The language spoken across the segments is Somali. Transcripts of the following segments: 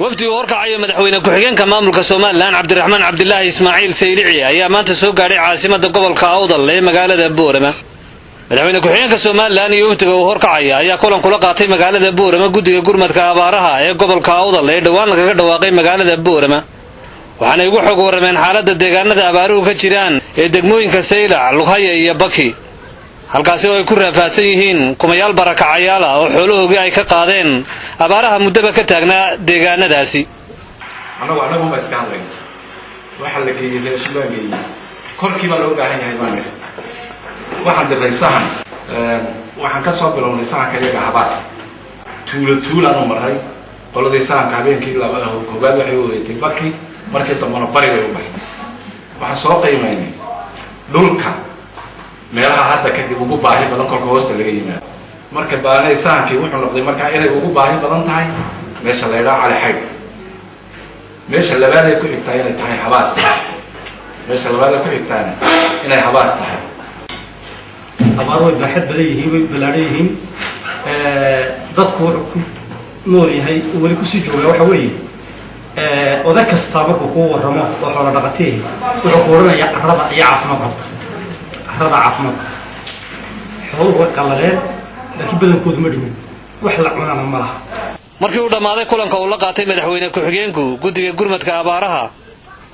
wafdi warkacaya madaxweyne ku-xigeenka maamulka Soomaaliland Cabdiraxmaan Cabdilaahi Ismaaciil Saylici ayaa maanta soo gaaray caasimada gobolka Awdal ee magaalada Boorama. madaxweyne ku-xigeenka Soomaaliland iyo wafdiga warkacaya ayaa kulan kula qaatay magaalada Boorama guddiga gurmadka abaaraha ee gobolka Awdal ee dhawaan laga dhawaaqay magaalada Boorama. waxaana ugu xog warameen xaaladda deegaanada abaaruhu ka jiraan ee degmooyinka Saylac, Lughaya iyo Baki. halkaasi oo ay ku raafaasan yihiin kumayaal barakacayaal oo xoolahoodii ay ka qaadeen abaaraha muddaba ka taagnaa deegaanadaasi. anagu ma iska hadlayn waxa la geeyay Suudaangeey korkii baa loo baahan yahay baan waxaan diraysahan waxaan ka soo bilownay sahanka iyaga habaas tuulaan u maray qoladii sahanka habeenkii koobaad waxay u weeytay Baki markii dambana bari bay u baxday. waxaan soo qiimeynay dhulka meelaha hadda kadib ugu baahi badan kolka hoosta laga yimaado marka baanay sahankii wuxuu noqday marka inay ugu baahi badan tahay meesha la yiraahdo Cali Xayd. meesha labaad ay ku xigtaa inay tahay habaas meesha labaad ay ku xigtaa inay habaas tahay abaar way baaxad badan yihiin way balaareeyeen dadku ku nool yahay wali ku sii jooga waxa weeye oday kasta markuu ku waramo oo xoolo dhaqatay wuxuu ku waranayaa carrada iyo caafimaadka xooluhu qallaleen laakiin badankoodu ma dhimin wax la cunana ma laha. markii uu dhamaaday kulanka uu la qaatay madaxweyne ku-xigeenku guddiga gurmadka abaaraha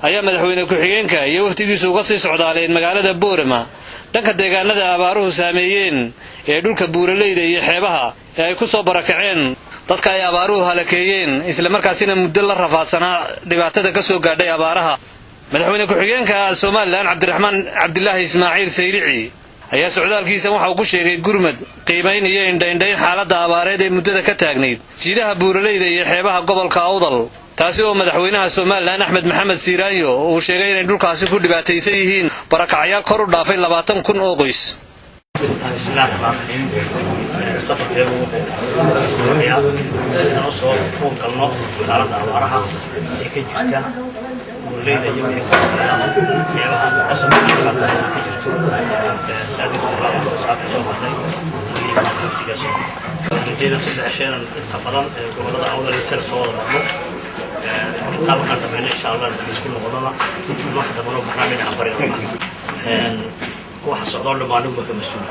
ayaa madaxweyne ku-xigeenka iyo wafdigiisu uga sii socdaaleen magaalada Boorama dhanka deegaanada abaaruhu saameeyeen ee dhulka buuraleyda iyo xeebaha ee ay ku soo barakaceen dadka ay abaaruhu halakeeyeen isla markaasina muddo la rafaadsanaa dhibaatada ka soo gaadhay abaaraha. madaxweyne ku-xigeenka Soomaaliland Cabdiraxmaan Cabdilaahi Ismaaciil Saylici ayaa socdaalkiisa waxa uu ku sheegay gurmad qiimayn iyo indhayn xaaladda abaareed ee muddada ka taagnayd jiidaha buuraleyda iyo xeebaha gobolka Awdal, taasi oo madaxweynaha Soomaaliland Axmed Maxamed Siiraanyo uu sheegay inay dhulkaasi ku dhibaataysan yihiin barakacayaal kor u dhaafay 20,000 oo qoys. ولينا يوم يكون يلا أصلا ما كجرتو سعدي فلان وسعد جوهري ويفتكاسو جينا سد عشان تقرن قولنا أول يصير صور مخ نتابع كذا بين إن شاء الله نسكن قولنا واحد منهم برنامج عبارة واحد صدر له معلومة كمسؤول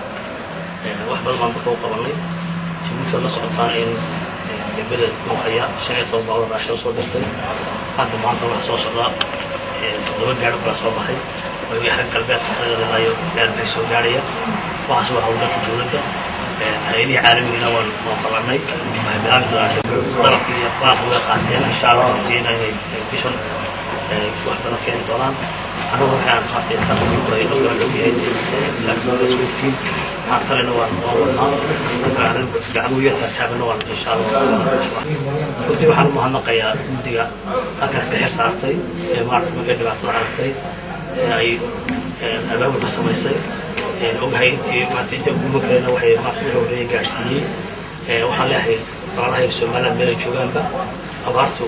واحد من بقوا قبلني تموت الله سبحانه بدأ مخيّا شنيت وبعض الأشياء صدرتني هذا ما أنتظر حصص الله ضمن قاعد كل صباح حي ويحرق البيت حتى لا يقدر بيسوي جارية وحصل حولك الدولة هذه عالمي نوال ما طلعناي وهبلان ضرب لي بعض وقعتين إن شاء الله جينا يكشون واحد من كان طلعان أنا روح عن خاصية تقوم بطريقة ولا لكن السكوتين حتى نوال قاعدوا يثبت نوال إن شاء الله. كنت بحال مهنقة يا دقة أكاس كحر صارتي ما أعرف مكان بعث صارتي أي أبغى بس ما يصير وهاي أنت ما تقول مكان وهي ما في له ريق عشتي وحلا هي طلع هي سمعنا من الجوان بقى أبارتو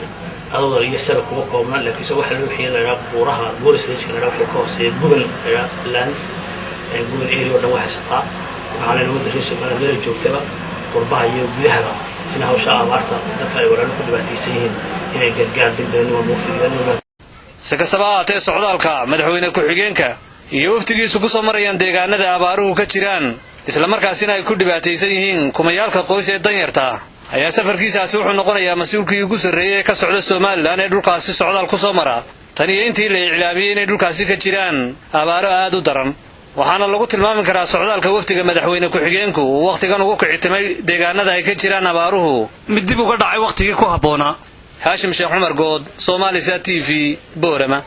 أول يسأل كوكو من لكن سوى حلو حين راب وراها بورس ليش كان راب كوكس جوجل لان جوجل إيري ولا واحد سطع وعلى الوضع اللي سمعنا من الجوان تبع قربها يوجدها إنها وشاء أبارتها دخل ولا كل باتيسين هنا جرجان بنزين وموفي si kastaba ahaatee socdaalka madaxweyne ku-xigeenka iyo wafdigiisu ku soo marayaan deegaanada abaaruhu ka jiraan isla markaasina ay ku dhibaataysan yihiin kumayaalka qoys ee danyarta ayaa safarkiisaasi wuxuu noqonayaa mas-uulkii ugu sarreeyay ee ka socda Soomaaliland ee dhulkaasi socdaal ku soo mara tan iyo intii la iclaamiyay inay dhulkaasi ka jiraan abaaro aad u daran. waxaana lagu tilmaami karaa socdaalka wafdiga madaxweyne ku-xigeenku uu waqtigan ugu kicitimay deegaanada ay ka jiraan abaaruhu mid dib uga dhacay waqtigii ku habboonaa. هاشم شيخ عمر قود Somalisat TV Boorama.